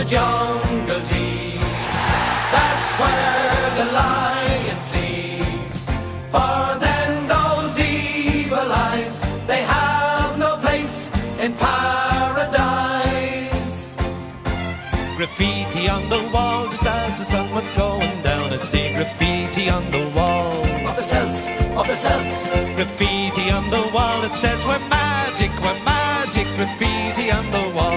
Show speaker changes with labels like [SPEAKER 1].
[SPEAKER 1] the jungle deep. That's where the lion sleeps. For then those evil eyes, they have no place in paradise.
[SPEAKER 2] Graffiti on the wall just as the sun was going down. I see graffiti on the wall
[SPEAKER 1] Of the celts, of the celts.
[SPEAKER 2] Graffiti on the wall that says we're magic, we're magic. Graffiti on the wall.